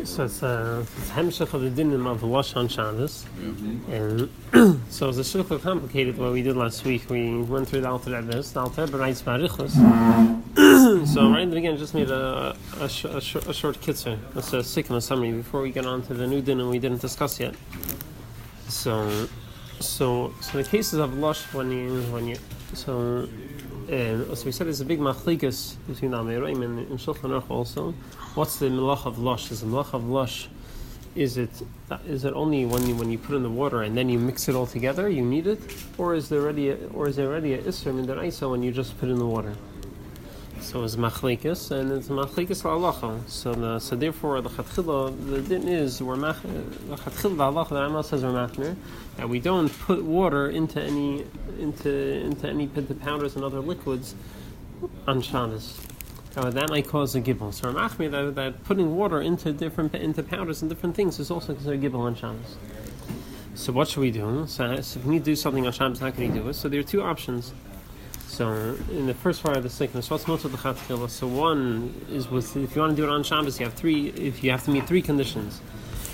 So it's hemshech of the dinim of Losh on Shabbos, and so it's a shulchan complicated. What we did last week, we went through the Alter Rebbe writes Barichos. So right in the beginning, just made a short kitzur. That's a sikkim summary before we get on to the new dinim we didn't discuss yet. So the cases of Losh when you so we said there's a big machlikas between the Ameroim and in Shulchan Aruch also. What's the Melacha of Losh? Is the Melacha of Losh? Is it only when you put in the water and then you mix it all together? You need it, or is there already a isser min deraisa when you just put in the water? So it's machlikas, and it's machlikas la'alacha. So therefore the chatchila, the din is the chatchila la'alacha. The Rambam says we're machmir that we don't put water into any powders and other liquids on Shabbos. That might cause a gibel. So we're machmir that putting water into powders and different things is also considered gibel on Shabbos. So what should we do? So if we need to do something on Shabbos, how can we do it? So there are two options. So in the first part of the sickness, what's most of the chatchila? So one is if you want to do it on Shabbos, you have to meet three conditions.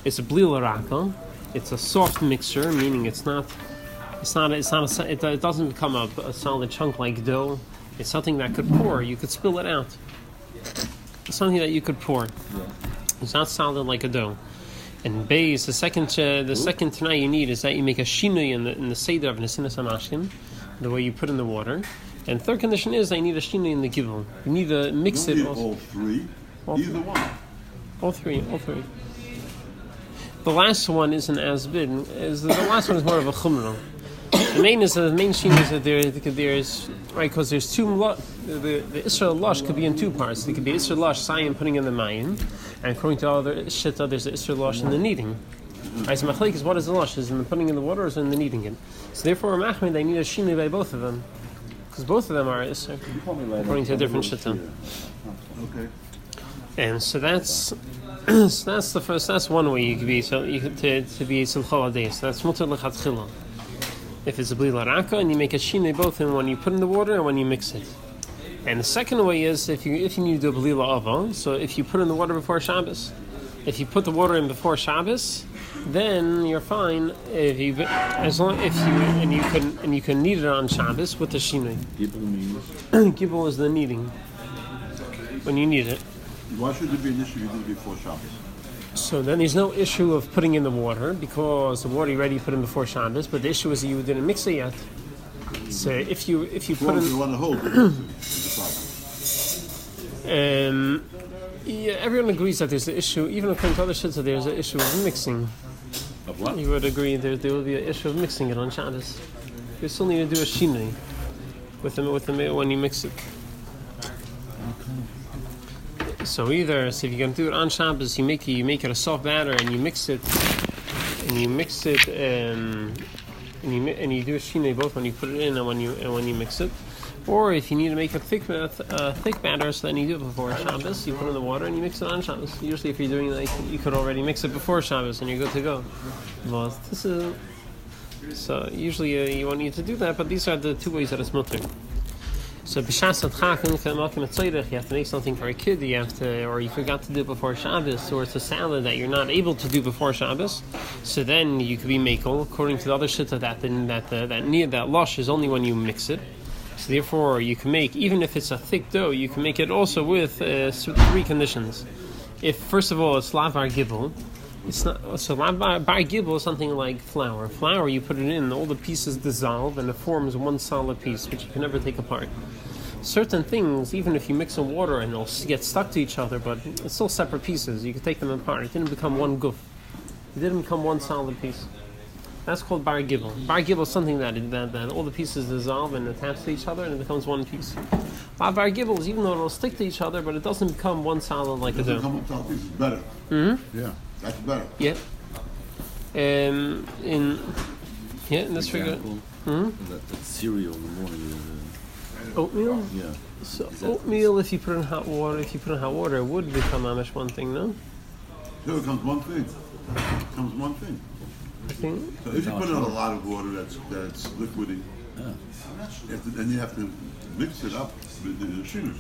It's a bli l'raka. It's a soft mixture, meaning it doesn't become a solid chunk like dough. It's something that could pour. You could spill it out. It's something that you could pour. It's not solid like a dough. And base, the second tonight you need is that you make a shinui in the seder of nesinas hamashkin, the way you put in the water. And third condition is I need a shinui in the gibel. You need to mix it. All three. Either one. All three. The last one isn't as big. The last one is more of a chumrah. The main shinui is that there's right, because there's two. The Isra Losh could be in two parts. There could be Isra Losh Sayin putting in the mayim, and according to other shitta, there's the Isra Losh in the kneading. Right, so machlik is what is the Losh? Is in the putting in the water or is in the kneading it? So therefore, machmir they need a shinui by both of them, because both of them are Isra according to a different shitta. Okay. And so that's the first. That's one way you could be. So you could to be simcha day. So that's mutar lechatchila. If it's a bli l'raka and you make a shinui both in when you put in the water and when you mix it. And the second way is if you need to do a bli la'ava. So if you put in the water before Shabbos, if you put the water in before Shabbos, then you're fine. You can knead it on Shabbos with the shinui. Gibel means? Gibel is the kneading when you knead it. Why should there be an issue you did it before Shabbos? So then there's no issue of putting in the water because the water you already put in before Shabbos, but the issue is that you didn't mix it yet. So if you put in, you want to hold yeah, everyone agrees that there's an issue. Even according to other shittas, there's an issue of mixing. Of what? You would agree there will be an issue of mixing it on Shabbos. You still need to do a shinui with the when you mix it. So if you're going to do it on Shabbos, you make it a soft batter and you mix it, and you do a shinui both when you put it in and when you mix it. Or if you need to make a thick batter, so then you do it before Shabbos. You put it in the water and you mix it on Shabbos. Usually, if you're doing that, you could already mix it before Shabbos and you're good to go. But so usually you won't need to do that. But these are the two ways that it's mutter. So b'shas adchakin you have to make something for a kid. Or you forgot to do it before Shabbos, or it's a salad that you're not able to do before Shabbos. So then you could be makel according to the other shitta that losh is only when you mix it. So therefore, you can make, even if it's a thick dough, you can make it also with three conditions. If first of all it's lav bar gibel, it's not. So lav bar gibel is something like flour. Flour, you put it in, all the pieces dissolve, and it forms one solid piece, which you can never take apart. Certain things, even if you mix in water and they'll get stuck to each other, but it's still separate pieces. You can take them apart. It didn't become one goof. It didn't become one solid piece. That's called bar gibel. Bar gibel is something that all the pieces dissolve and attach to each other and it becomes one piece. Bar gibel is even though it'll stick to each other, but it doesn't become one solid like a dough. One solid piece is better. Mm-hmm. Yeah, that's better. Yeah. In this regard. That cereal in the morning. Oatmeal? Yeah. So oatmeal, if you put in hot water, it would become amish one thing, no? No, it comes one thing. I think. So if you put in a lot of water that's liquidy, and you have to mix it up with the shinui.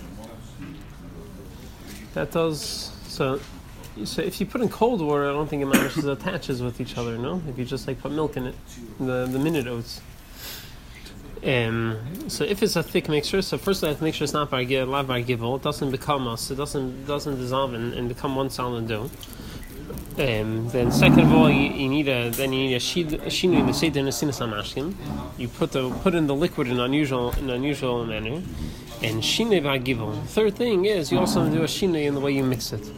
That does. So if you put in cold water, I don't think it attaches with each other. No, if you just like put milk in it, the minute oats. So if it's a thick mixture, so first I have to make sure it's not bar givol. It doesn't become us. It doesn't dissolve and become one solid dough. Then second of all, you need a shinu in the seder nesinas hamashkin. You put in the liquid in an unusual manner, and shinu bar givol. Third thing is you also do a shinu in the way you mix it.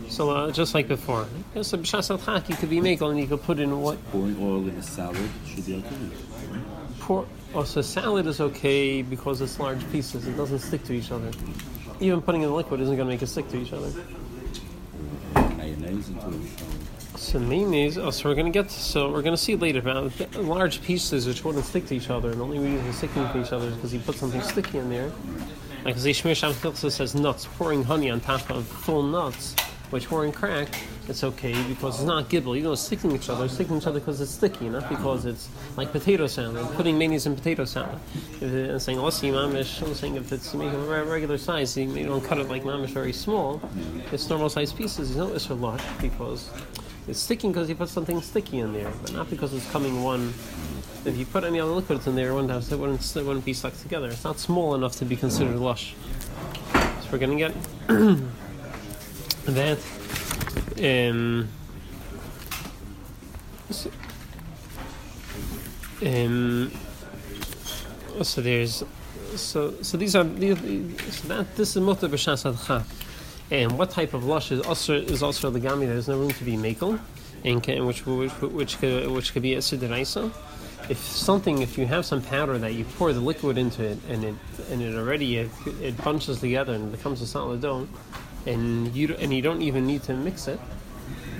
So just like before, so b'shas al-chak you could be makel and you could put in what? Pouring oil in a salad should be okay. So salad is okay because it's large pieces. It doesn't stick to each other. Even putting in the liquid isn't going to make it stick to each other. Mayonnaise into it. So mayonnaise. We're going to see later about large pieces which wouldn't stick to each other, and the only reason they're sticking to each other is because you put something sticky in there. Like the Shmir Sham Chilsa says, nuts. Pouring honey on top of full nuts, which were in crack, it's okay because it's not gibble. You know, it's sticking to each other. It's sticking to each other because it's sticky, not because it's like potato salad. Putting mayonnaise in potato salad. And saying, let's see, mamish. I'm saying if it's making a regular size, you don't cut it like mamish very small. It's normal size pieces. You know, it's for lush because it's sticking because you put something sticky in there, but not because it's coming one. If you put any other liquids in there, it wouldn't be stuck together. It's not small enough to be considered lush. So we're gonna get that. So there's this is mutar b'shas adcha. And what type of lush is also legami? There's no room to be makel, and which could be a sideraisa. If you have some powder that you pour the liquid into it and it already it bunches together and becomes a solid dough, and you don't even need to mix it,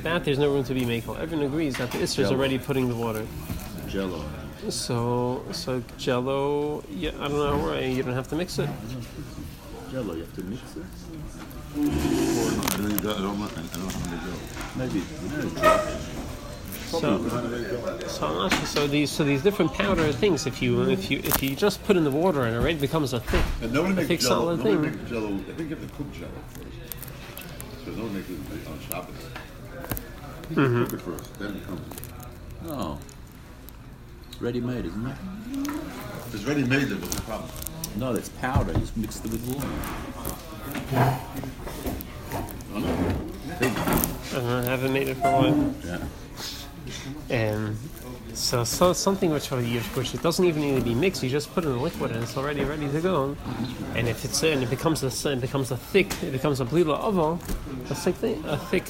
that there's no room to be makel. Everyone agrees that the Isser is already putting the water. Jello. So Jello, yeah, I don't know, right? You don't have to mix it. Jello, you have to mix it. I don't know. Maybe. So these different powder things, if you just put in the water and it already becomes a thick solid thing. Make Jello. I think you have to cook Jello first. So don't make it on Shabbos. Cook it first, then it comes. No. It's ready-made, isn't it? If it's ready-made, then what's the problem? No, that's powder. You just mixed it with water. I haven't made it for a while. Yeah. So something which it doesn't even need to be mixed. You just put it in the liquid and it's already ready to go. And if it's it becomes a blila oval, a thick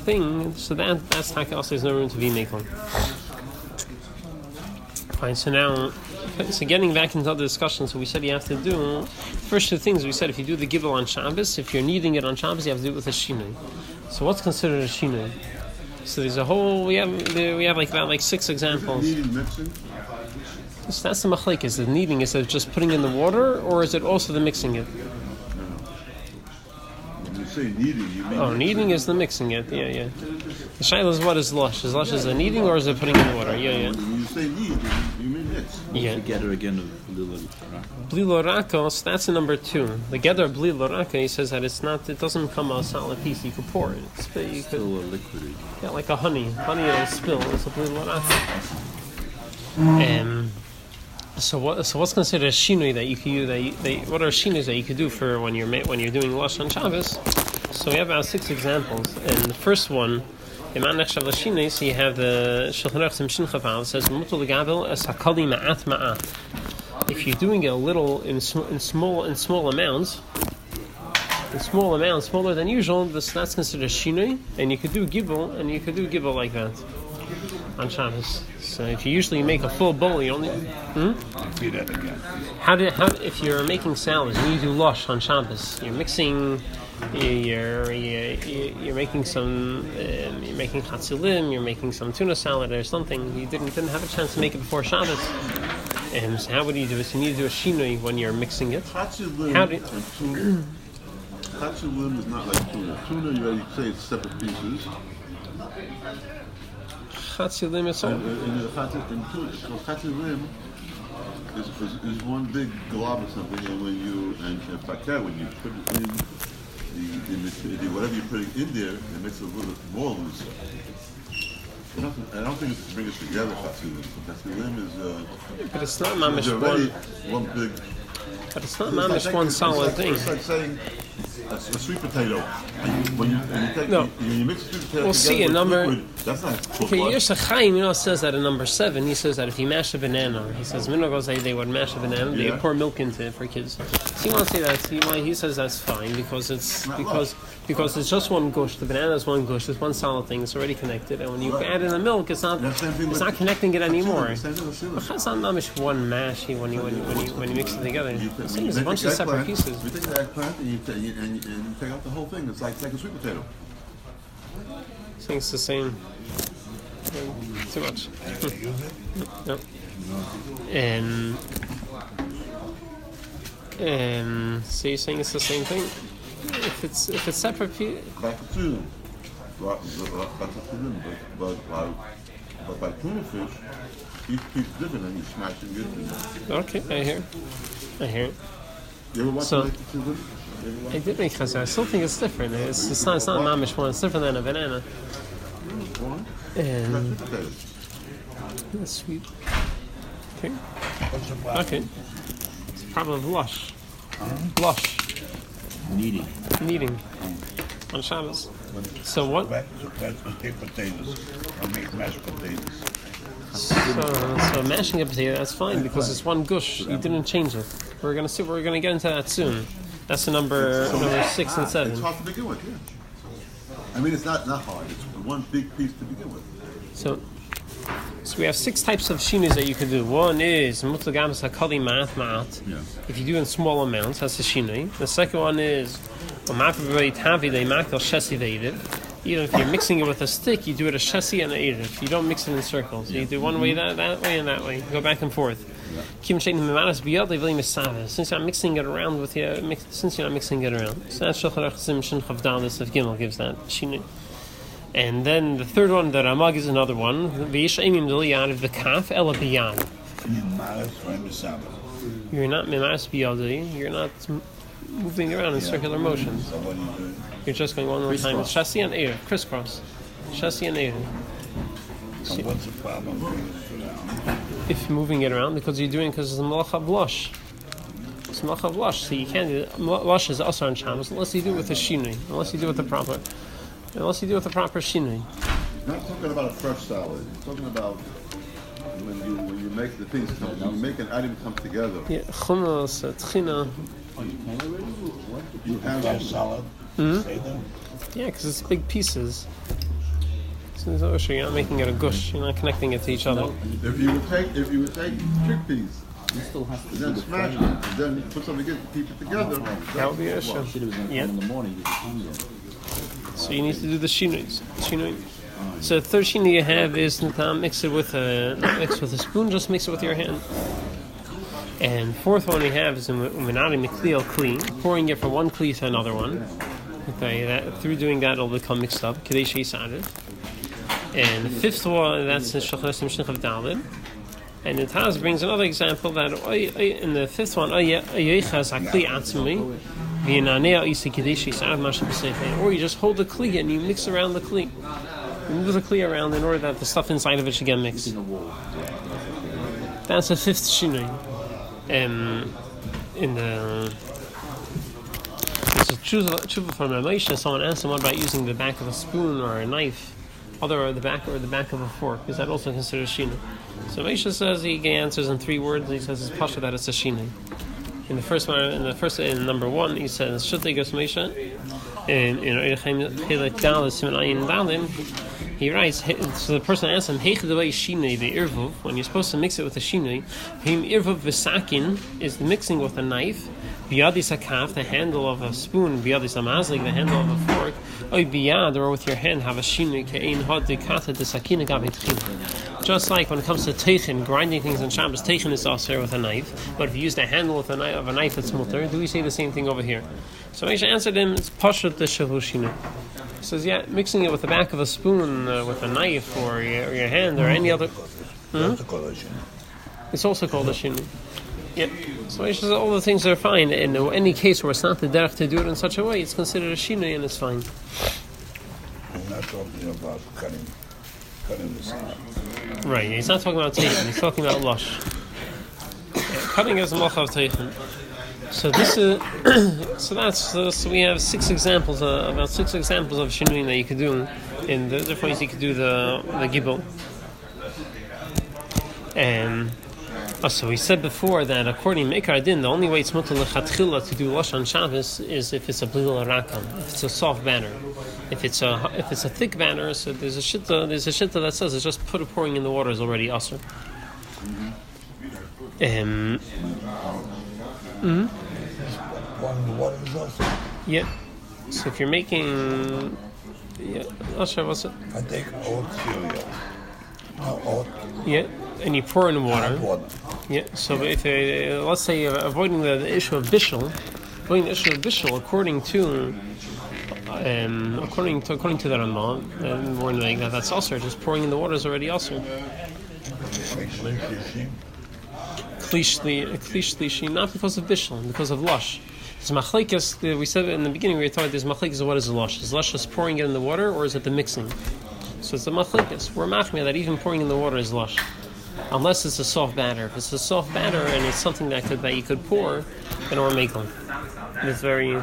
thing. So that's taka also. There's no room to be makel. Fine. So getting back into other discussions, so we said you have to do first two things. We said if you do the gibel on Shabbos, if you're kneading it on Shabbos, you have to do it with a shinui. So what's considered a shinui? So there's a whole we have about 6 examples. Kneading, mixing. So that's the machlek. Is the kneading? Is it just putting in the water, or is it also the mixing it? When you say kneading, you mean kneading is the mixing it. Yeah. The shaila is what is lush? Is lush a kneading or is it putting in the water? Yeah. When you say knead, you mean mix. Yeah. Together again of Bli lorako, so that's a number 2. The gather bli lorako, he says that it doesn't come a solid piece. You could pour it. Still a liquid. Yeah, like a honey. Honey it'll spill. It's a bli lorako. So what's considered a shinui that you can use? What are shinuis that you could do for when you're doing lush on Shabbos? So we have about 6 examples, and the first one, Melacha of Losh, so you have the Shulchan Aruch Simchin Chaval says mutar legabel es hakali ma'at ma'at. If you're doing it a little in small amounts, smaller than usual, that's considered shinui, and you could do gibel like that on Shabbos. So if you usually make a full bowl, you only. Repeat that again. How if you're making salads and you do lush on Shabbos, you're mixing. You're making some. You're making chatzilim. You're making some tuna salad or something. You didn't have a chance to make it before Shabbos. And so how would you do it? You need to do a shinui when you're mixing it. Chatzilim is not like tuna. Tuna, you already say it's separate pieces. Chatzilim is Chatzilim is one big glob or something, and when you put it in whatever you're putting in there, it makes it a little bit more loose. I don't think it's to bring it together, Chasidim. Chasidim is But it's not mamish already one. one big. But it's not mamish one solid thing. It's like saying a sweet potato. When you mix the sweet potato We'll together see a with number. liquid, that's not cooked. Okay, Yosha Chaim, says that in number 7, he says that if you mash a banana, he says Minogos they would mash a banana, they would pour milk into it for kids. So he wants to say that. He says that's fine because it's just one gush. The banana is one gush. It's one solid thing. It's already connected, and when you add in the milk, it's not connecting it anymore. It's not mamish one mash when you mix it together. It's a bunch of separate pieces. You take the eggplant and you take out the whole thing. It's like a sweet potato. I think it's the same. Too much. No. So you're saying it's the same thing? If it's separate pieces. But by tuna fish, each piece is different and you smash it and Okay, I hear. You ever watch So- like the I did make chazar. I still think it's different. It's not mamish one. It's different than a banana. And that's sweet. Okay. Okay. It's a problem of Losh. Losh. Kneading. On Shabbos. So what? That's baked potatoes. I make mashed potatoes. So mashing a potato, that's fine because it's one gush. You didn't change it. We're gonna get into that soon. That's the number 6 and 7. It's hard to begin with, yeah. I mean, it's not hard. It's one big piece to begin with. So we have 6 types of shinis that you could do. One is mutlagam sakali ma'at. Yeah. If you do in small amounts, that's a shini. The second one is even if you're mixing it with a stick, you do it a shesi and a erev. You don't mix it in circles. You do one way that way and that way. Go back and forth. Since you're not mixing it around with you, since you're not mixing it around. So that's Shulchan Aruch Shin Chav Dalet of Gimel gives that shini. And then the third one, the Ramag is another one. V'yish eimim deli out of the kaf ela biyad. You're not mimas biyadi. You're not moving around in circular motions. So what do you do? You're just going one more time. It's shasi and erev, crisscross. Shasi and erev. So what's the problem with it? If moving it around, because it's the Melacha of Losh. It's Melacha of Losh, so you can't do it. Losh is also on Shabbos unless you do it with a shinui, unless you do it with the proper shinui. You're not talking about a fresh salad. You're talking about when you make the things come, when you make an item come together. Yeah, chumos, tchina. You have Fresh salad. Say them. Yeah, because it's big pieces. So you're not making it a gush. You're not connecting it to each other. If you would take chickpeas, You still have to and then smash them, and then put some together, keep it together. That would be a issue. Should have been Yeah. in the morning. You was hungry. So you need to do the shinuis. So the third shinui you have is not mix it with a spoon. Just mix it with your hand. And fourth one we have is umenari mikli kli, pouring it from one kli to another one. Okay, through doing that it'll become mixed up. Kadesh yisadet. And the fifth one, that's in Shulchan Aruch Shin Chav Dalet. And the Taz brings another example that in the fifth one, or you just hold the kli and you mix around the kli. You move the kli around in order that the stuff inside of it should get mixed. That's the fifth shinui. In the tshuva from Moshe, someone asked him about using the back of a spoon or a knife, or the back of a fork. Is that also considered shinui? So Moshe says he answers in 3 words. He says it's pasha that it's a shinui. In number 1, he says Shutei Gas Moshe. He writes, so the person asks him, when you're supposed to mix it with a shinui, is the mixing with a knife, biyadis hakaf, the handle of a spoon, biyadis hamazlik, the handle of a fork, or with your hand, have a shinui, just like when it comes to teichin, grinding things in Shabbos, teichin is also with a knife, but if you use the handle of a knife, it's mutter. Do we say the same thing over here? So Moshe answered him, it's pashut the shavu shinui. He says, yeah, mixing it with the back of a spoon, with a knife, or your hand, or any other. That's called a shinui. It's also called a shinui. Yeah. So it's just all the things are fine. In any case where it's not the derech to do it in such a way, it's considered a shinui and it's fine. I'm not talking about cutting the side. Right. He's not talking about teichin. He's talking about lush. Cutting is a Melacha of teichin. So this is so we have about six examples of shinui that you could do in the different ways you could do the gibel. And so we said before that according to Ikar Din, the only way it's mutar lechatchila to do Losh on Shabbos is if it's a blila rakam, if it's a soft batter. If it's a thick batter, so there's a shitta that says it's just pouring in the water is already asur. Pouring the water is also. Yeah. So if you're making, not sure what's it. I take oat cereal. No, oat. Yeah, and you pour in the water. Hot water. Yeah. So if let's say avoiding the issue of bishul, according to the Ramah, and we're saying that's also just pouring in the water is already also. Klishlishi, not because of bishul, because of lush. It's machlekes. We said in the beginning we were talking. There's machlekes of what is lush. Is lush just pouring it in the water, or is it the mixing? So it's the machlekes. We're machmir that even pouring in the water is lush, unless it's a soft batter. If it's a soft batter and it's something that you could pour, then we're making. It's very.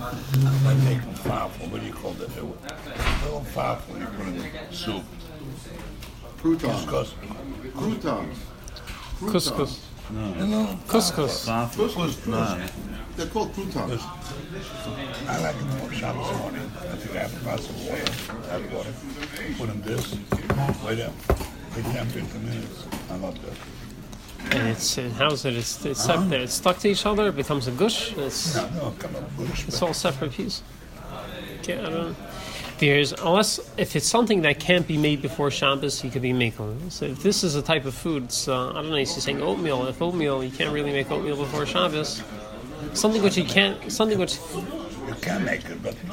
I take them powerful. What do you call that? Little powerful. You put in soup. Croutons. Croutons. Couscous. No. Couscous. Couscous. They're called croutons. I like them for Shabbos morning. I think I have a glass of water. Hot water. Put in this. Wait 10, 15 minutes. I love that. And how's it? It's separate. It's stuck to each other. It becomes a gush. No, come on, bush. It's all separate pieces. Okay, I don't. Unless if it's something that can't be made before Shabbos, you could be making. So if this is a type of food, I don't know. You're saying oatmeal. If oatmeal, you can't really make oatmeal before Shabbos. Something which you can't. You can make it, but it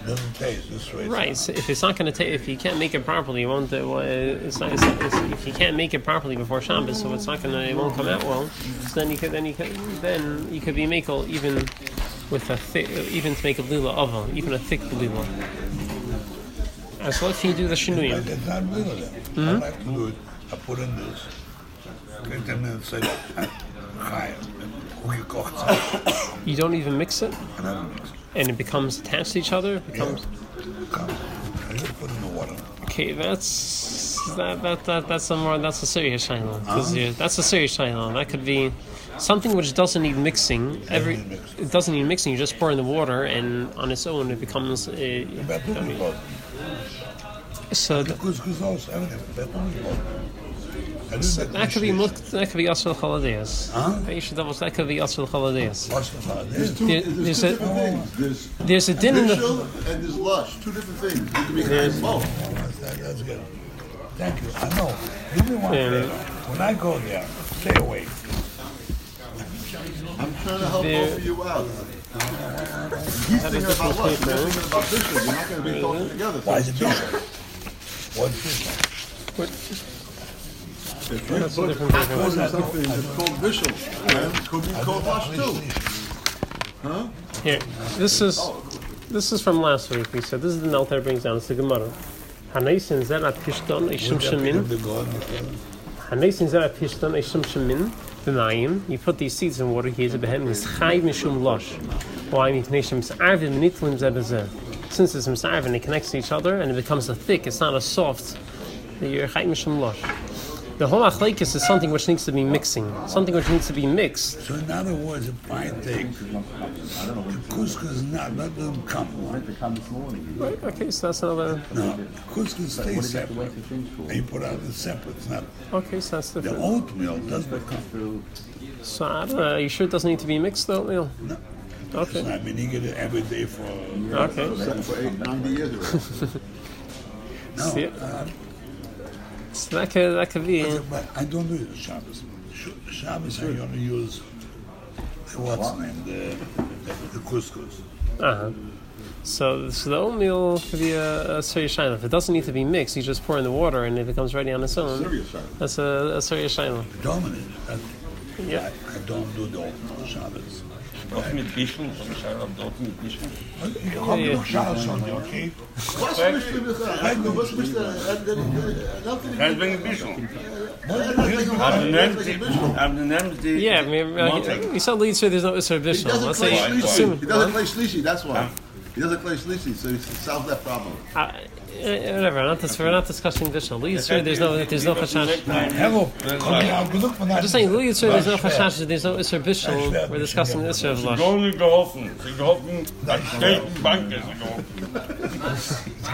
doesn't taste this way. Right. So if it's not going to taste, if you can't make it properly, you won't. If you can't make it properly before Shabbos, so it's not going to. It won't come out well. So then you could be makel even with even to make a blila ava, even a thick blila. So let's say you do the shinuyim. It's not blila then. I like to do it. I put in this. 10 minutes later, You don't even mix it, and I don't mix it. and it becomes attached to each other. It becomes. I just put in the water. Okay, that's a serious shaila. That's a serious shaila. That could be something which doesn't need mixing. It doesn't need mixing. You just pour in the water, and on its own it becomes. So couscous also, everything. That could be asr chaladeas. That could be asr chaladeas. There's a din in the. Bishul and there's lush, two different things. You can make both. That's good. Thank you. I know. Give me one favor. When I go there, stay away. I'm trying to help both of you out. He's thinking about lush. You're thinking about bishul. You're not going to be talking together. Why is it bishul? What's bishul? If you put something that's called bishul, it could be called lush too. Huh? Here, this is from last week. We said this is the note that brings down. It's the Gemara. Haneisin zerat pishton ishum shemin. Haneisin zerat pishton ishum shemin. B'mayim. You put these seeds in water. Here's a behem. It's chay mishum losh. Why? Since it's misarvin, it connects to each other and it becomes a thick. It's not a soft. You're chay mishum losh. The whole achlekes is something which needs to be mixing, something which needs to be mixed. So in other words, if I take the couscous, let them come. Right, okay, so that's another. No, couscous stays separate. And you put out the separate. It's not. Okay, so that's different. The oatmeal does become. So I don't know, are you sure it doesn't need to be mixed, the oatmeal? No. Okay. I mean, you get it every day for. Okay. For 90 years ago. No. So that could be. But I don't do it on Shabbos. Shabbos I only use what's the name, the couscous. So the oatmeal could be a serious shayla. If it doesn't need to be mixed, you just pour in the water, and it becomes ready on its own. Serious shayla. That's a serious shayla. Dominant. Yeah. I don't do the oatmeal Shabbos. Dort mit Bischen, so ein Schein auf dort mit Bischen. Ich habe noch Shabbos on you, okay? Was bist du mit was bist du? Kein wenig Bischen. Aber du nimmst die... Yeah, I mean, we saw leads here. There's no Isser He Bishul. doesn't Let's play say, Shlishi. He doesn't play Shlishi, that's why. He doesn't play Shlishi, so he solves that problem. whatever. We're not discussing Bishul. Leads here. There's no chashash. Hello. I'm just saying, leads here. There's no chashash. There's no Isser Bishul. We're discussing Isser of Losh. Gar nicht geholfen. Sie geholfen, die Bank ist geholfen.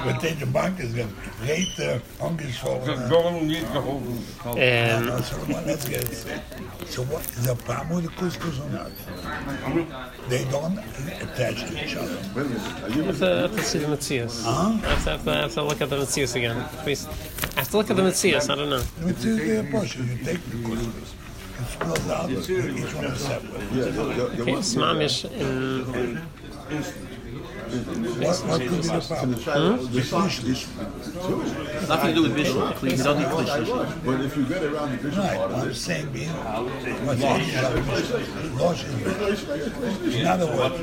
Meteen de bank is breed angeschoven. Gar nicht geholfen. Let's get it. So what is a palmo the couscous or not? They don't attach to each other. Wait a minute. Are you I have to see the Metzias. I have to look at the Metzias again. Please. I have to look at the Metzias. I don't know. The Metzias is a portion. You take the couscous. It spills out. Each one is separate. Okay, Smamish in... What could be the problem? the sauce is Nothing to do with visual. Please, you don't need please. but if you get around the visual Right, part of I'm it, saying being Losh is in other words,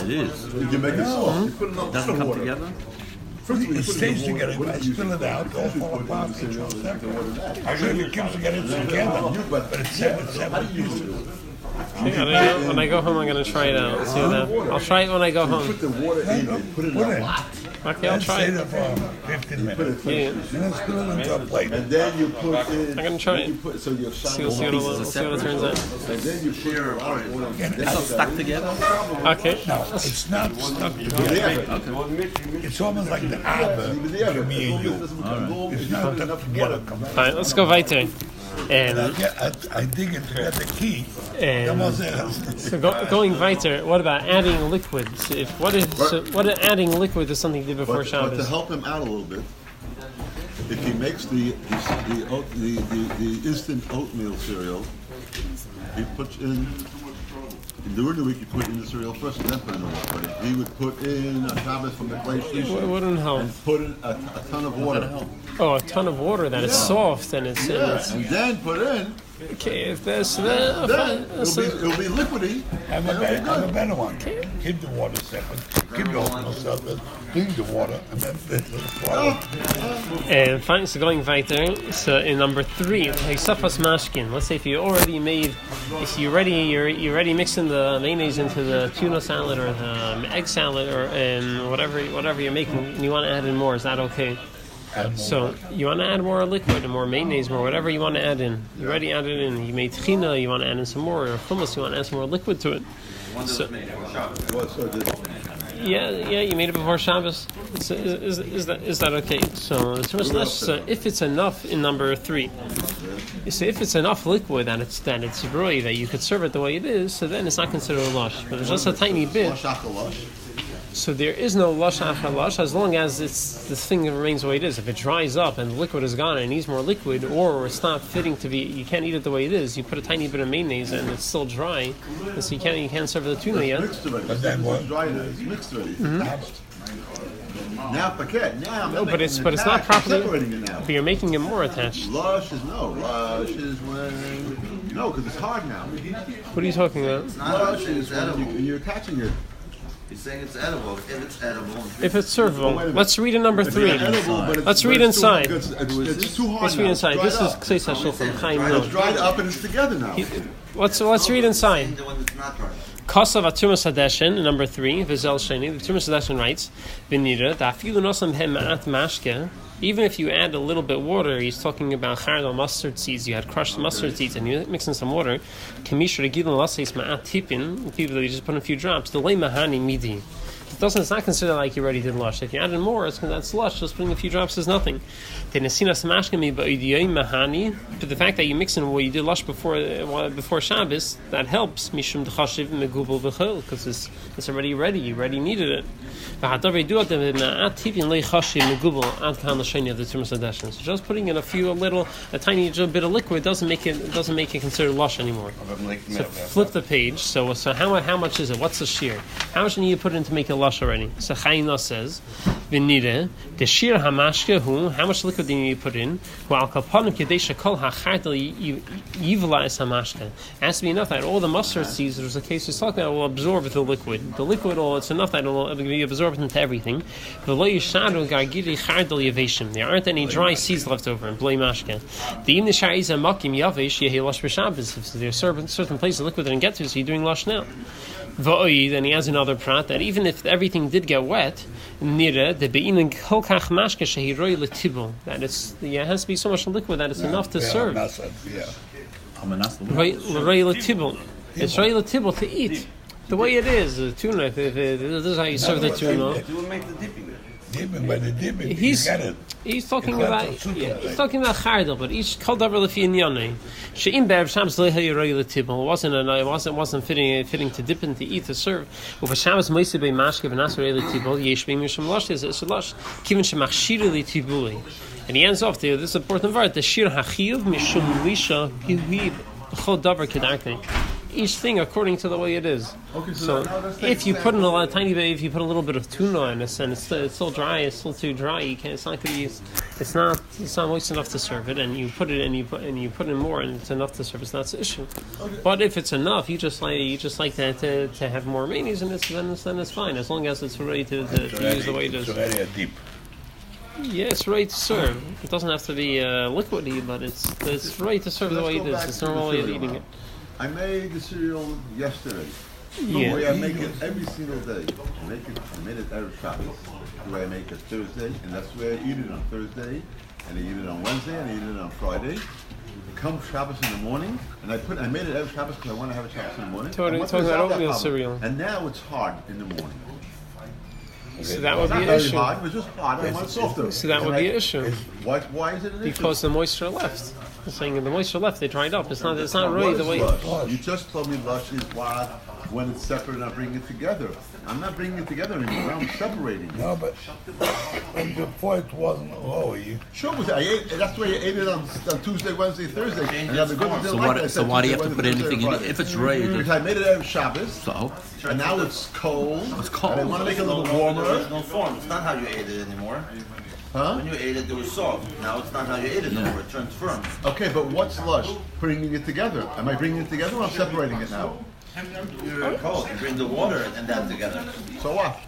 It is. you make it soft. You put it in Doesn't come water. together. it stays together. If I spill it out, they'll fall apart. Each one separate. I really keep together together, but it's separate pieces. When I go home, I'm going to try it out. See what that. I'll try it when I go home. Put the water in it. Put it Put in it. Okay, I'll try Stay it. there for 15 minutes. Yeah. And then spill it into a plate. and then you put in. I'm gonna try it. You put, so you See what it turns out. and then you put a lot of oil. They're not stuck together. Okay. No, it's not stuck together. It's almost like the arbor to me and you. It's not stuck together. Fine, let's go weiter. I dig into the key. So going weiter, what about adding liquids? What if adding liquid is something you did before But to Shabbos? help him out a little bit, if he makes the instant oatmeal cereal, he puts in. During the week, you put in the cereal first and then put in the water. He would put in a Shabbos from the clay What wouldn't help? and put in a ton of water. Oh, a ton of water that is soft and it's. And then put in. Okay, if there's Then it'll be liquidy. I'm a better one. Keep the water separate. Keep the oatmeal separate. Clean the water and then flour. And fine, so going weiter, so in number 3, Safas Mashkin. Let's say if you already you're already mixing the mayonnaise into the tuna salad or the egg salad or whatever you're making, and you want to add in more, is that okay? So you want to add more liquid and more mayonnaise, more whatever you want to add in. You already added in. You made china, you want to add in some more, or hummus, you want to add some more liquid to it. So, yeah, you made it before Shabbos. So is that okay? So if it's enough in number 3, you see if it's enough liquid that it's brui that you could serve it the way it is, so then it's not considered a lush. But there's just a tiny bit. So there is no lush after lush as long as the thing remains the way it is. If it dries up and the liquid is gone and it needs more liquid, or it's not fitting to be, you can't eat it the way it is. You put a tiny bit of mayonnaise and it's still dry, and so you can't serve the tuna yet. But then what? Dry now. It's mixed already. Now paquet. Now. No, but it's not properly. Separating it now. But you're making it more attached. Lush is no. Lush is when because it's hard now. What are you talking about? Lush is when you're attaching it. He's saying it's edible. If it's edible. If it's servable, let's read in number 3. Let's read inside. It's too hard. Let's read inside. This is Ksei Shul from Chaim It's Note. dried up and it's together now. Let's read inside. The one that's not dried. Kasav Atumas Hadeshin, number 3, Vizel Sheni. The Tumas Hadeshin writes, Vinira, Dafilu Nosam Hem Ma'at Mashke. Even if you add a little bit water, he's talking about chardal mustard seeds. You had crushed mustard seeds and you mix in some water. Kamishra Gilin Lasis Ma'at Tipin. People, you just put in a few drops. The Lay Mahani Midi. It's not considered like you already did lush. If you add in more, that's lush. Just putting a few drops is nothing. But the fact that you mix in what you did lush before Shabbos, that helps. Because it's already ready. You already needed it. So just putting in a tiny bit of liquid doesn't make it considered lush anymore. So flip the page. So how much is it? What's the shear? How much do you put in to make it lush already? So Chayna says, "V'nire the shear hamashke hu." How much liquid do you need to put in? Well, kapanim kedesha kol hachardel yivla es hamashke. It has to be enough that all the mustard seeds, there's a case we're talking about, will absorb the liquid. The liquid, it's enough that it will be absorbed into everything. There aren't any dry seeds left over in blei mashke. If there's certain places the liquid didn't get to, so you're doing lush now. Then he has another prat that even if everything did get wet, that it has to be so much liquid that it's enough to serve. It's relatable to eat. The way it is, the tuna, this is how you serve the tuna. He's talking about chardel, but each kol davar lefi inyane. She'im be'erev Shabbos lehi yorei letibel. It wasn't fitting to dip and to eat to serve. Uva Shabbos moise bei mashke v'nasrei letibel yesh beim yisham losh is lush kivin shemachshira letibuli. And he ends off there. This is important part. The shir hachiyuv mishum lisha hivi chol davar kedarkei. Each thing according to the way it is. Okay, so if you put in if you put a little bit of tuna in this and it's still dry, it's still too dry, you can't. It's not going to use. It's not moist enough to serve it, and you put it and you put in more, and it's enough to serve. It's not the issue. Okay. But if it's enough, you just like that to have more mayonnaise in it, then it's fine as long as it's ready to use the way it is. It's already deep. Yeah, it's ready to serve. It doesn't have to be liquidy, but it's ready to serve the way it is. It's the normal way of eating it. I made the cereal yesterday. Yeah. The way I make it every single day. I made it every Shabbos. The way I make it Thursday, and that's the way I eat it on Thursday, and I eat it on Wednesday, and I eat it on Friday. It comes Shabbos in the morning, and I made it every Shabbos because I want to have a Shabbos in the morning. Talking about oatmeal cereal. And now it's hard in the morning. So that would be an issue. Hard, it was just hard. I want it softer. So that would be an issue. Why is it an issue? Because the moisture left. I'm saying the moisture left, they dried up. It's not really the way. Lush? You just told me lush is when it's separate and I bring it together. I'm not bringing it together anymore. I'm separating it. No, but before it wasn't raw. Sure, that's the way you ate it on Tuesday, Wednesday, Thursday. So why do you have to put anything in it? If it's ready. Because I made it every Shabbos. So? And now it's cold. It's cold. And I want to make it a little warmer. There's no form. It's not how you ate it anymore. Huh? When you ate it, it was soft. Now it's not how you ate it anymore. It turns firm. Okay, but what's lush? Bringing it together. Am I bringing it together or I'm separating it now? You're cold. You bring the water and that together. So what?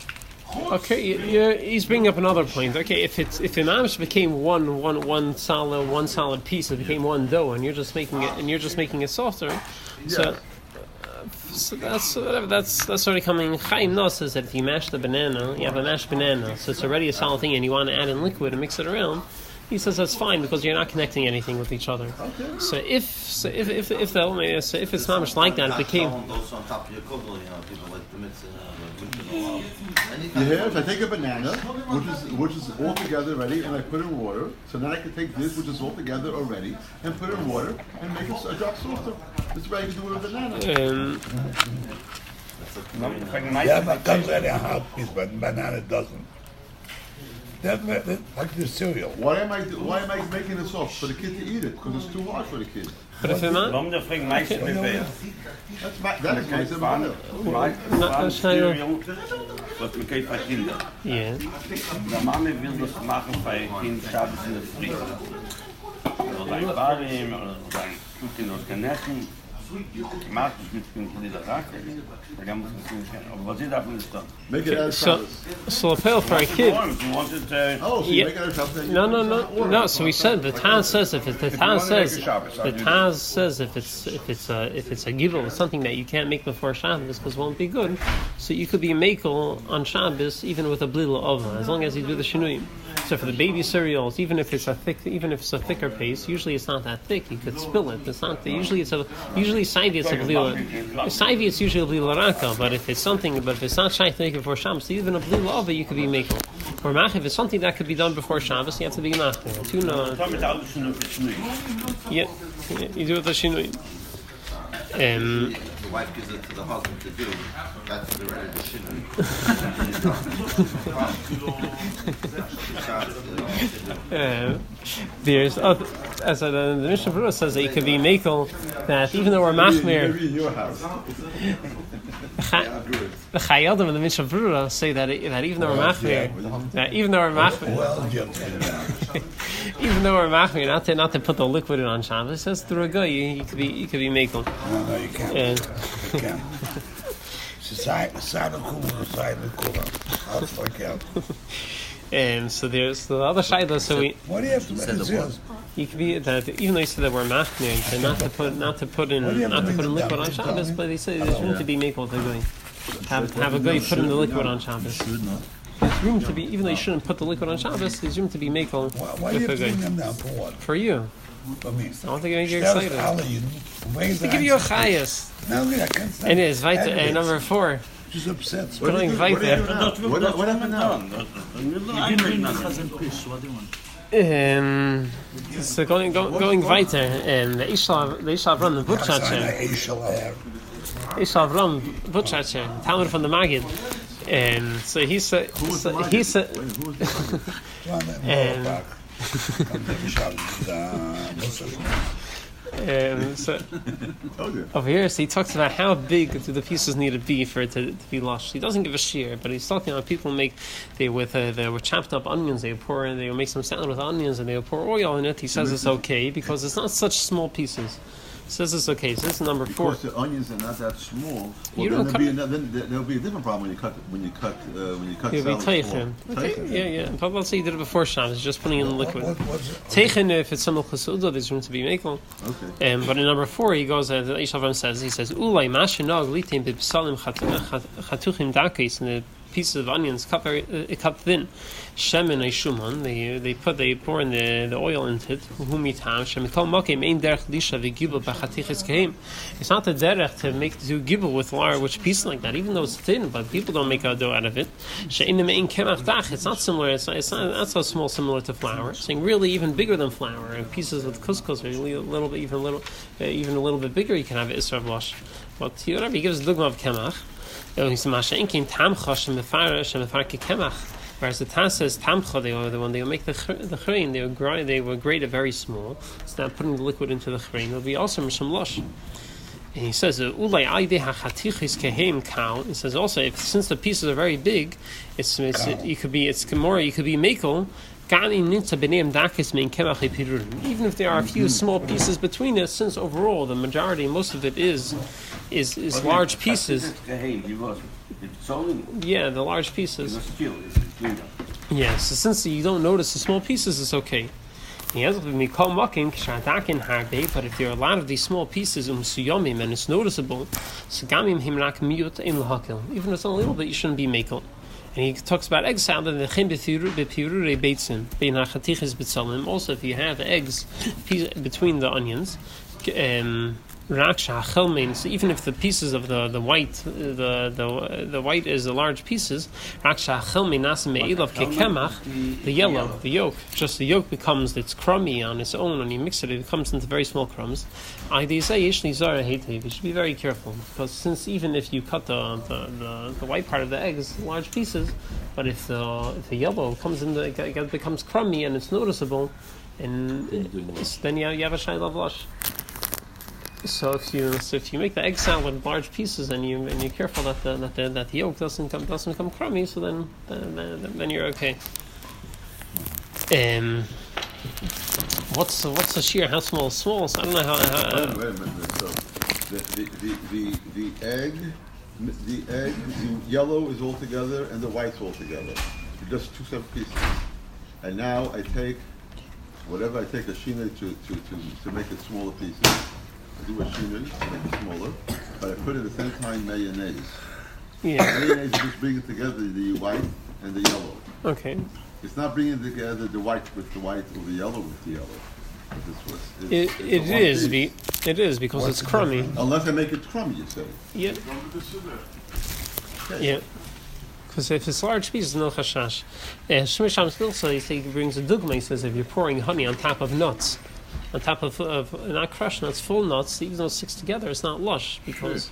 Okay, he's bringing up another point. Okay, if the mamish became one solid piece, it became one dough, and you're just making it softer. Yeah. So that's already coming. Chaim No says that if you mash the banana, you have a mashed banana, so it's already a solid thing, and you want to add in liquid and mix it around. He says that's fine because you're not connecting anything with each other. Okay. So if it's not much like that, it became. Yeah, if I take a banana, which is all together ready, and I put in water, so then I can take this, which is all together already, and put in water and make it a drop softer. That's what I can do with a banana. Yeah, but comes out a hard piece, but banana doesn't. That's like the cereal. Why am I making it soft for the kid to eat it? Because it's too hard for the kid. But if not, Warum der fragt meistens mit Bier? That is my cereal. Cereal, was man kennt bei Kindern. yeah. Der Mama will das machen bei Kind Shabbos in der Früh. Oder ein Barim, oder ein Stückchen aus Kanechen. Macht es mit dem Rache. Da muss man nicht. Aber was ihr davon ist dann? Make it as So lapel for a kid. You want it, oh, so you make it as No. So we said the Taz says if it's a gibel, something that you can't make before Shabbos because it won't be good. So you could be makel on Shabbos even with a blila ova as long as you do the shinuyim. So for the baby cereals, even if it's a thicker paste, usually it's not that thick. You could spill it. It's not. Usually saivi it's a blila. Saivi it's usually a blila raka. But if it's not shy to make it before Shabbos, even a blila ova you could be makel. Or mach if it's something that could be done before Shabbos, you have to be makel. Tuna. Yeah, you do it the shinuyim. the wife gives it to the husband to do, that's the right decision. There's as the Mishnah Berurah says that you could be makel that even though we're machmir. Maybe in your house. The Chayadim and the Mishnah Berurah say that even though we're machmir, even though we're machmir, not to put the liquid in on Shabbos, it says through a guy you could be makel. No, you can't. You can't. Side of cooler. That's like out. So there's the other shayla. So What do you have to make it? you could be that even though they said that we're machmir, so not to put in liquid on Shabbos, but they say there's room to be makel to going. Have a guy put in the liquid on Shabbos. There's room to be, even though you shouldn't put the liquid on Shabbos, there's room to be makel. Why do you have to bring them down for what? For you. For me. I don't think I make you excited. To give you a chayas. No, I can't stand It is, weiter, number 4. She's upset. Going weiter. What happened now? So going weiter, the Isha Avram, the Butchacher. Isha Avram, Butchacher, Talmud from the Magid. So he said, so over here, so he talks about how big do the pieces need to be for it to be lush. He doesn't give a shear, but he's talking about people they were chopped up onions. They would make some salad with onions, and they would pour oil in it. He says it's okay because it's not such small pieces. He says it's okay. So this is number 4. Because the onions are not that small. You Well, don't then there'll be a different problem when you cut You'll be salad teichen. small. Okay, yeah. But let's say you did it before Shabbos, just putting in the liquid. What's it? Teichen, if it's some chesuda, there's room to be makel. Okay. But in number 4, he goes. The Eish Avram says, "Ulay mashinog litim b'psalim chatuchim dakis," and the pieces of onions cut thin. Shemen shuman. They pour in the oil into it. It's not the derech to do gibel with large pieces like that, even though it's thin. But people don't make a dough out of it. It's not similar. It's not so small, similar to flour. It's saying really even bigger than flour. And pieces with couscous are even a little bit bigger. You can have Isra of Losh. But he gives the dogma of kemach. Whereas the Taz says tamcha, they were the one they would make the chrein, they would grate it very small. So now putting the liquid into the chrein will be also misham losh. And he says ulay aideh hachatichis kehem cow. He says also since the pieces are very big, you could be makel. Even if there are a few small pieces between it, since overall the majority, most of it is large pieces. Yeah, the large pieces. Yeah, so since you don't notice the small pieces, it's okay. But if there are a lot of these small pieces and it's noticeable, even if it's a little bit, you shouldn't be makel. And he talks about egg salad and also if you have eggs between the onions, so even if the pieces of the white the white is the large pieces, the yolk, just the yolk becomes, it's crummy on its own. When you mix it, it comes into very small crumbs. You should be very careful, because since even if you cut the white part of the eggs, large pieces, but if the yellow comes in, it becomes crummy and it's noticeable, and then you have a Melacha of Losh. So if you make the egg salad in large pieces and you're careful that the yolk doesn't become crummy, so then you're okay. What's the shear? How small? Small. So I don't know how. Wait a minute. So the egg, the yellow is all together and the white's all together. Just 2 separate pieces. And now I take a sheena to make it smaller pieces. I do a sheena to make it smaller, but I put at the same time mayonnaise. Yeah. Mayonnaise is just bringing together the white and the yellow. Okay. It's not bringing together the white with the white or the yellow with the yellow. It is because it's crummy. Unless I make it crummy, you say. Yeah. Yeah. Because if it's large pieces, no chashash. Shmish Ham still says, he brings a dugma. He says if you're pouring honey on top of nuts, on top of not crushed nuts, full nuts. Even though it sticks together, it's not lush because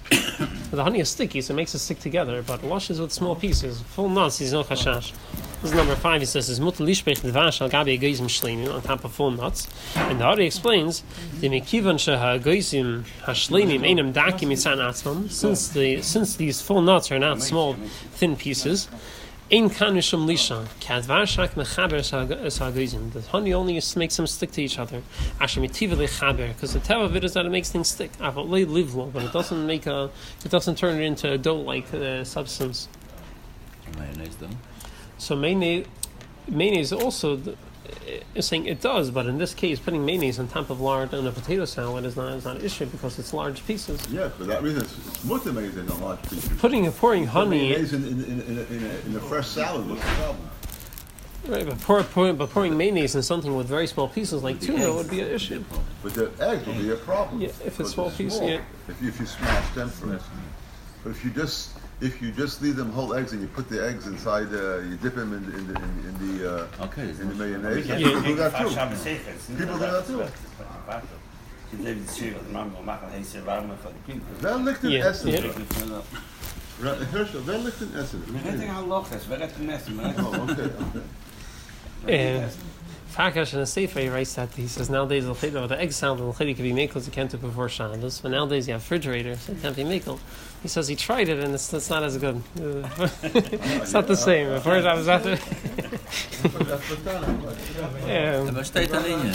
the honey is sticky, so it makes it stick together. But lush is with small pieces. Full nuts, he's no chashash. This is number 5. He says, "Is mutal lishbech dvash al gabi egoizim shleimim on top of full nuts." And the Ari explains, "The mekivan sheha egoizim hashleimim einam dakim mitzan atzmam." Since these full nuts are not small, thin pieces, ein kanishum lisha kadvashak mechaber es hagoizim. The honey only makes them stick to each other. Asher mitiva lechaber, because the tell of it is that it makes things stick. Avot le livlo, but it doesn't turn it into a dough-like substance. Mayonnaise though. So mayonnaise also is saying it does, but in this case, putting mayonnaise on top of lard on a potato salad is not an issue because it's large pieces. Yeah, for that reason, it's much amazing in large pieces. Pouring honey. Mayonnaise in the fresh salad was the problem. Right, but pouring mayonnaise in something with very small pieces like tuna would be an issue. But the eggs will be a problem. Yeah, if it's small pieces. Yeah. If you smash them for instance. But if you just leave them whole eggs and you put the eggs inside, you dip them in the mayonnaise. Yeah. People do that too. People do that too. Wel ligt in Essen. Herschel, wel ligt in Essen. Oh, okay. Farkash in a sefer he writes that he says nowadays the egg salad and the can be made because you can't do it before Shabbos, but nowadays you have refrigerators, so it can't be made. He says he tried it and it's not as good. It's not the same. Before Shabbos after. Was steht da linie?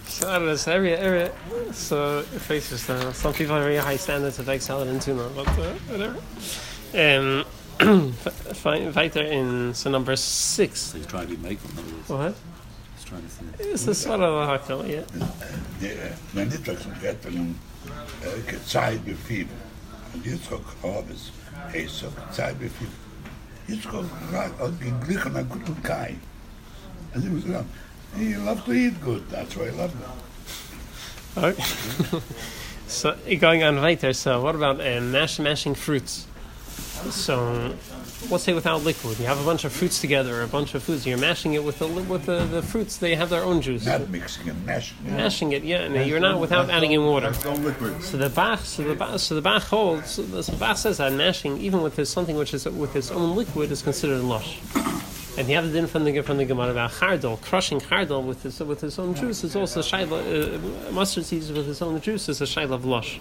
So I don't know. So faces. Some people have very high standards of egg salad and tuna, but whatever. Weiter in number 6. So he's trying to be makel. What? He's trying to say. It's a sort of a hakel, yeah. Wenn die das Wetten gezeigt wie viel. Und jetzt auch es ist so gezeigt wie viel. Jetzt kommt Glück und ein guter Kai. And he was like, you love to eat good, that's why I love it. Okay. So going on weiter. So what about mashing fruits? So, let's say without liquid, you have a bunch of fruits together, a bunch of foods. You're mashing it with the fruits. They have their own juice. Not mixing and mashing. Mashing it, yeah. And you're not without adding in water. So the Bach holds. The Bach says that mashing, even with something which is with its own liquid, is considered lush. And you have it in from the Gemara about chardal, crushing chardal with its own juice is also shayla. Mustard seeds with its own juice is a shayla of lush.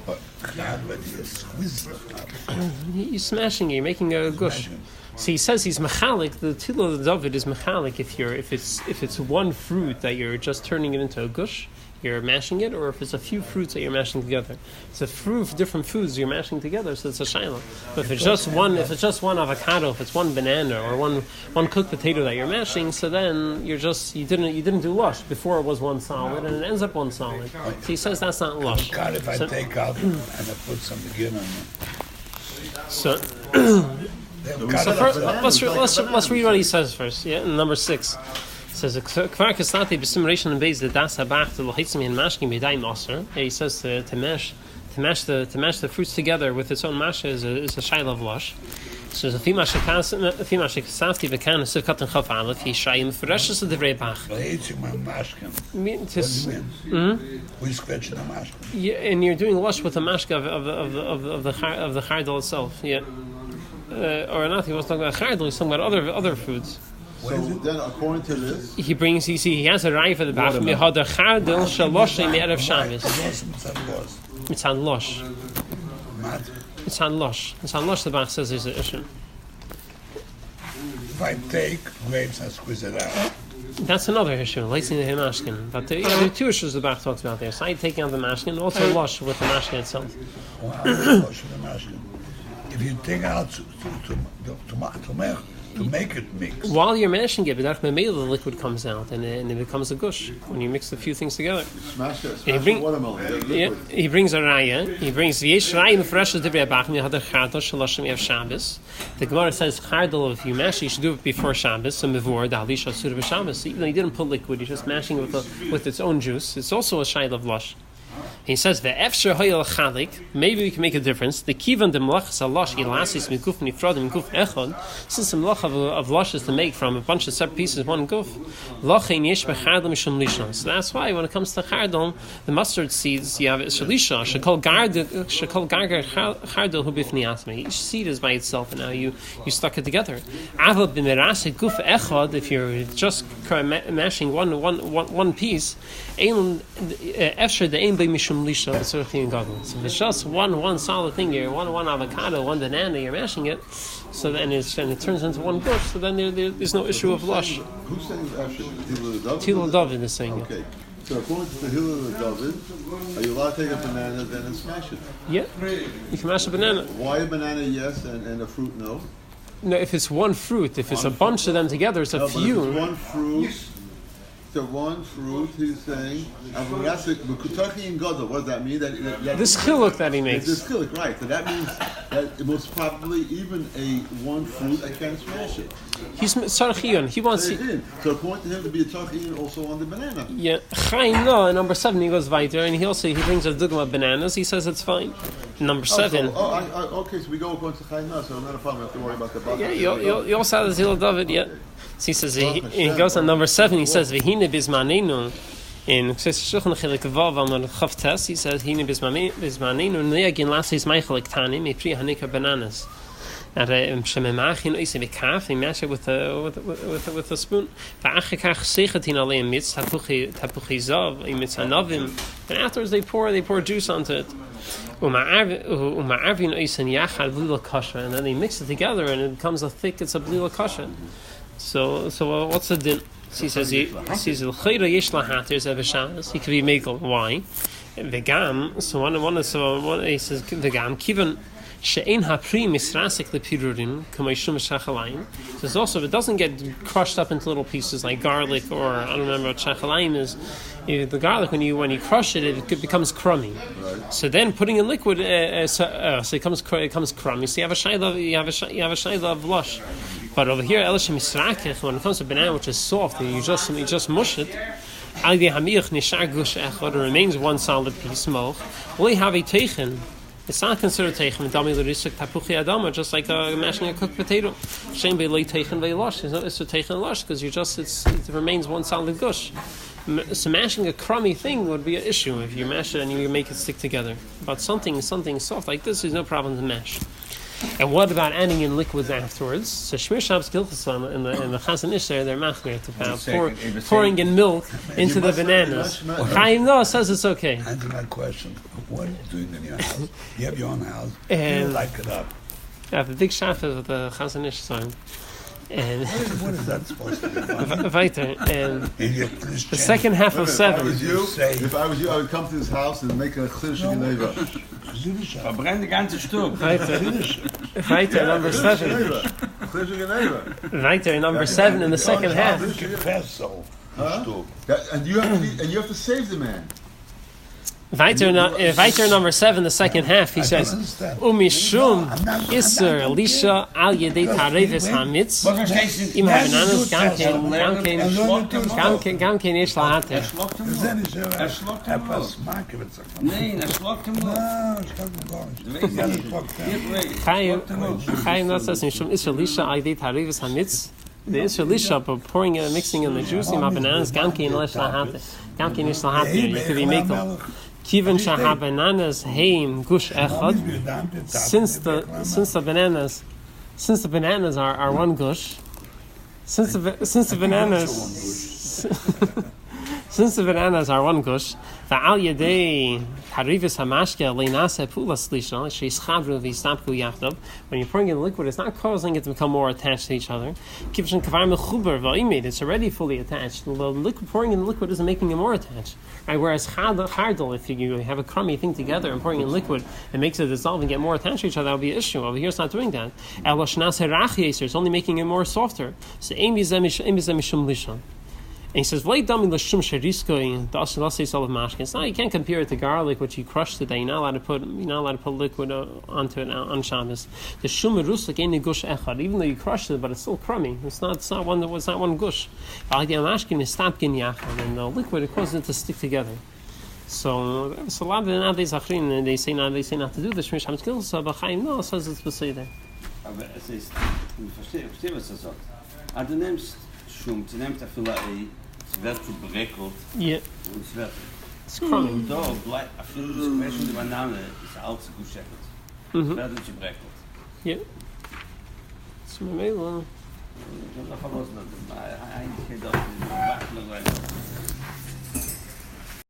You're smashing it, you're making a gush. So he says he's mechalik. The tilo of David is mechalik. If it's one fruit that you're just turning it into a gush, you're mashing it, or if it's a few fruits that you're mashing together. It's a few different foods you're mashing together, so it's a shayla. But if it's just one avocado, if it's one banana, or one cooked potato that you're mashing, so then you didn't do lush. Before it was one solid, and it ends up one solid. So he says that's not lush. God, if I take out and I put some again on it. So first, let's read what he says first. Yeah, number 6. Says kvar kasnati b'simration and base the das habach to lohitzim and mashkim b'dayim aser. He says to mash the fruits together with its own masha is a shayla of lush. So the fima shekasafti b'kan sivkat and chaf aleph he shayim freshes of the rebach. We scratch the mashkin. Yeah, and you're doing lush with the mashka of the chardal itself. Yeah, or not. He was talking about chardal. He's talking about other foods. So then, according to this, he has a raya for the back. Mehadar chardal shalosh me'erev Shabbos. It's on lush. It's on lush. The Bach says is an issue. If I take grapes and squeeze it out. That's another issue, lacing the mashkin. But there are 2 issues the Bach talks about there. Side taking out the mashkin, also lush with the mashkin itself. Lush with the mashkin. If you take out to make it mix. While you're mashing it, the liquid comes out and it becomes a gush when you mix a few things together. Smash the watermelon. Yeah, he brings a raya. He brings v'yesh raya mefresh divrei abachim yehadar chardal shaloshim yev Shabbos. The Gemara says chardal, if you mash, you should do it before Shabbos. So mevor dali shasur b'Shabbos. Even though he didn't put liquid, he's just mashing it with its own juice. It's also a shayla of lush. He says the efsher hayal chalik. Maybe we can make a difference. The kivan the Melacha of Losh ilasis mikuf nifradim mikuf echad. Since the Melacha of Losh is to make from a bunch of separate pieces one guf. Lachin yesh bechardom mishum lisha. So that's why when it comes to chardom, the mustard seeds you have shalisha. Shekol gargar chardom hu bifni atme. Each seed is by itself, and now you stuck it together. Aval b'merase guf echad. If you're just mashing one piece, efsher the aim by mishum lisha. So if it's just one solid thing here, one avocado, one banana, you're mashing it, so then it turns into one gush. So then there's no issue of lush. Who's saying David? Tilo David is saying it. Okay. So according to the Hillel of David, are you allowed to take a banana then and smash it? Yeah, you can mash a banana. Why a banana yes and a fruit no? No, if it's one fruit, if it's a bunch of them together, it's a few. But if it's one fruit. So one fruit, he's saying, what does that mean? That this chiluk that he makes. This chiluk, right. So that means that it most probably even a one fruit, I can't smash it. He's tzarchiyun. He wants to... So according to him to be a tzarchiyun also on the banana. Yeah. Chaim, no, in number 7 he goes weiter, and he brings a dugma of bananas. He says it's fine. Number 7. Okay, so we go according to Chaim now, so not a problem. We have to worry about the bottom. Yeah, you also have the Zil David, yeah. So he says, he goes on number 7, he says, V'hine bizmanenu, in Shulchan Chilek Vav Amar Chav Tes, he says, Hine bizmanenu, ne'agin lasis meichelik tani, mepri hanika bananas. And shememachin oise v'kaf, they mash it with a spoon. V'achekach sechatin aleim mitz, tapuchi zav, mitz hanavim, and afterwards they pour juice onto it. Uma'arvin oise yachad blila kasha, and then they mix it together and it becomes it's a blila kasha. So what's the din? He says l'chayra yesh lahatir ever Shabbos. He could be megal. Why? Vegam. So one he says vegam kivan she'ein hapri misrasik lepirurim k'mayshum shachalayim. Says also if it doesn't get crushed up into little pieces like garlic or I don't remember what shachalayim is. The garlic when you crush it, it becomes crummy. Right. So then putting in liquid, so it becomes crummy. So you have a shayla of lush. But over here, when it comes to banana, which is soft, and you just mush it, it remains one solid piece. We have a teichen. It's not considered teichen. Just like mashing a cooked potato. Shame be lay teichen be lush. It's a teichen lush because it remains one solid gush. So mashing a crummy thing would be an issue if you mash it and you make it stick together. But something soft like this is no problem to mash. And what about adding in liquids afterwards? So Shmir Shabbos Gilchasam in the Chazon Ish they're machmir about pouring in milk into the bananas. Chaim Noah says it's okay. Answer my question. What are you doing in your house? You have your own house. And you like it up. I have a big shafa with the Chazon Ish song. And what is that supposed to be? Weiter. And the second half of 7. If I was you, I would come to this house and make a chiddush geneva. Verbrenn die ganze Stub. Weiter, number 7. Weiter, number 7 in the second half. And you have to save the man. Weiter number 7, the second half, he says, Umishum Isser Lisha Al Yedei Tarevis Hamitz Im HaBananas Gamkein Yesh Lahater. Nein, schluckt ihm Chaim not says, Umishum Isser Lisha Al Yedei Tarevis Hamitz. The Isser Lisha, but pouring it and mixing in the juice, Im HaBananas Gamkein Yesh Lahater. Gamkein Yesh Lahater. You could be mekel. Kivan shahabananas heim gush echad. Since the bananas are one gush. Since the bananas are one gush. Va'al yedei harivus hamashke leinase pulas lishon sheischavru v'istapku yachdav. When you're pouring in liquid, it's not causing it to become more attached to each other. Kivshan kavar mechuber va'imid. It's already fully attached. The liquid pouring in the liquid isn't making it more attached. Right? Whereas chardal, if you have a crummy thing together and pouring in liquid, it makes it dissolve and get more attached to each other. That would be an issue. Over here, it's not doing that. It's only making it more softer. So and he says, now you can't compare it to garlic, which you crushed today. You're not allowed to put liquid onto it on Shabbos. The shum meruslik ain't a gush echad, even though you crushed it, but it's still crummy. It's not one gush. And the liquid, it causes it to stick together. So a lot of the nowadays achrin they say not to do the shmish hametz kills. So but Chaim no says it's beseder. Aber es ist, ich verstehe, was er sagt. Aber du nimmst Schum, du nimmst Filet, es wird gebreckelt Yeah, und es wird. it's crummy. Und da bleibt, after das Question die Banane ist alles gut geschäft. Es wird nicht gebreckelt. Yeah. So maybe Ich habe da verlassen, eigentlich geht das, wackelig,